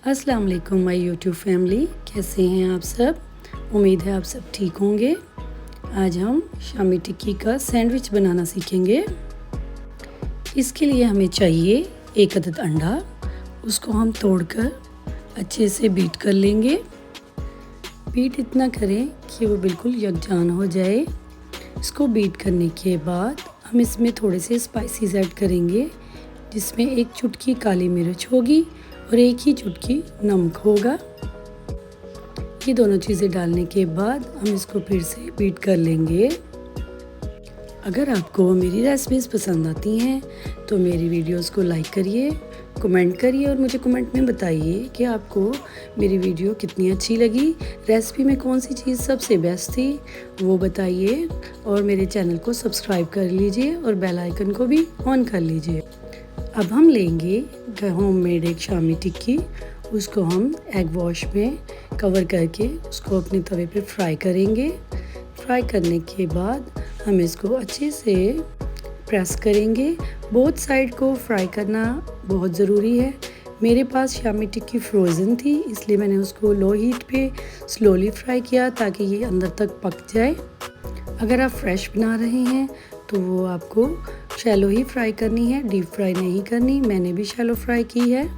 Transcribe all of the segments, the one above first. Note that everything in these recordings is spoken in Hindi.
अस्सलाम वालेकुम माय यूट्यूब फैमिली, कैसे हैं आप सब। उम्मीद है आप सब ठीक होंगे। आज हम शामी टिक्की का सैंडविच बनाना सीखेंगे। इसके लिए हमें चाहिए 1 अदद अंडा। उसको हम तोड़कर अच्छे से बीट कर लेंगे। बीट इतना करें कि वो बिल्कुल यकजान हो जाए। इसको बीट करने के बाद हम इसमें थोड़े से स्पाइसेस ऐड करेंगे, जिसमें 1 चुटकी काली मिर्च होगी और 1 ही चुटकी नमक होगा। ये दोनों चीज़ें डालने के बाद हम इसको फिर से बीट कर लेंगे। अगर आपको मेरी रेसिपीज़ पसंद आती हैं तो मेरी वीडियोस को लाइक करिए, कमेंट करिए और मुझे कमेंट में बताइए कि आपको मेरी वीडियो कितनी अच्छी लगी। रेसिपी में कौन सी चीज़ सबसे बेस्ट थी वो बताइए और मेरे चैनल को सब्सक्राइब कर लीजिए और बेल आइकन को भी ऑन कर लीजिए। अब हम लेंगे होममेड एक शामी टिक्की। उसको हम एग वॉश में कवर करके उसको अपने तवे पे फ्राई करेंगे। फ्राई करने के बाद हम इसको अच्छे से प्रेस करेंगे। बोथ साइड को फ्राई करना बहुत ज़रूरी है। मेरे पास शामी टिक्की फ्रोज़न थी, इसलिए मैंने उसको लो हीट पे स्लोली फ्राई किया ताकि ये अंदर तक पक जाए। अगर आप फ्रेश बना रहे हैं तो वो आपको शैलो ही फ्राई करनी है, डीप फ्राई नहीं करनी। मैंने भी शैलो फ्राई की है।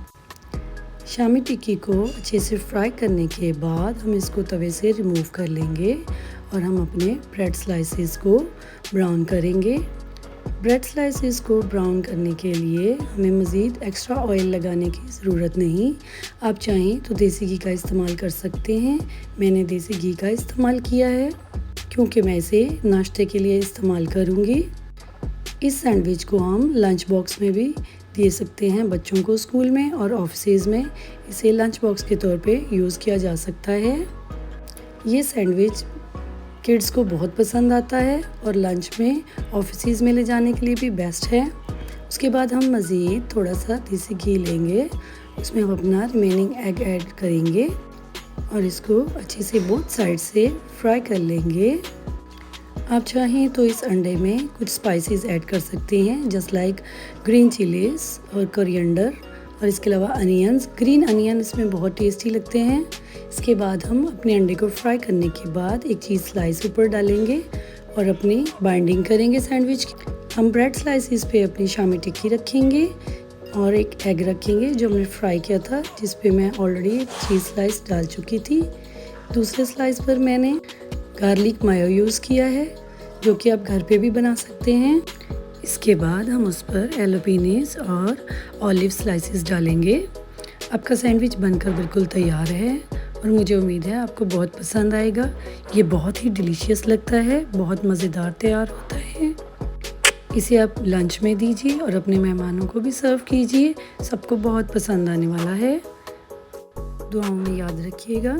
शामी टिक्की को अच्छे से फ्राई करने के बाद हम इसको तवे से रिमूव कर लेंगे और हम अपने ब्रेड स्लाइसेस को ब्राउन करेंगे। ब्रेड स्लाइसेस को ब्राउन करने के लिए हमें मज़ीद एक्स्ट्रा ऑयल लगाने की ज़रूरत नहीं। आप चाहें तो देसी घी का इस्तेमाल कर सकते हैं। मैंने देसी घी का इस्तेमाल किया है क्योंकि मैं इसे नाश्ते के लिए इस्तेमाल करूँगी। इस सैंडविच को हम लंच बॉक्स में भी दे सकते हैं बच्चों को स्कूल में, और ऑफिस में इसे लंच बॉक्स के तौर पे यूज़ किया जा सकता है। ये सैंडविच किड्स को बहुत पसंद आता है और लंच में ऑफिस में ले जाने के लिए भी बेस्ट है। उसके बाद हम मज़ीद थोड़ा सा देसी घी लेंगे, उसमें हम अपना रिमेनिंग एग ऐड करेंगे और इसको अच्छे से बोथ साइड से फ्राई कर लेंगे। आप चाहें तो इस अंडे में कुछ स्पाइसेस ऐड कर सकते हैं, जस्ट लाइक ग्रीन चिलीज और कोरिएंडर, और इसके अलावा अनियंस। ग्रीन अनियन इसमें बहुत टेस्टी लगते हैं। इसके बाद हम अपने अंडे को फ्राई करने के बाद एक चीज़ स्लाइस ऊपर डालेंगे और अपनी बाइंडिंग करेंगे सैंडविच की। हम ब्रेड स्लाइसिस पे अपनी शामी टिक्की रखेंगे और एक एग रखेंगे जो हमने फ्राई किया था, जिस पे मैं ऑलरेडी चीज़ स्लाइस डाल चुकी थी। दूसरे स्लाइस पर मैंने गार्लिक मायो यूज़ किया है, जो कि आप घर पे भी बना सकते हैं। इसके बाद हम उस पर एलोपीनीस और ऑलिव स्लाइसेस डालेंगे। आपका सैंडविच बनकर बिल्कुल तैयार है और मुझे उम्मीद है आपको बहुत पसंद आएगा। ये बहुत ही डिलीशियस लगता है, बहुत मज़ेदार तैयार होता है। इसे आप लंच में दीजिए और अपने मेहमानों को भी सर्व कीजिए। सबको बहुत पसंद आने वाला है। दुआओं में याद रखिएगा।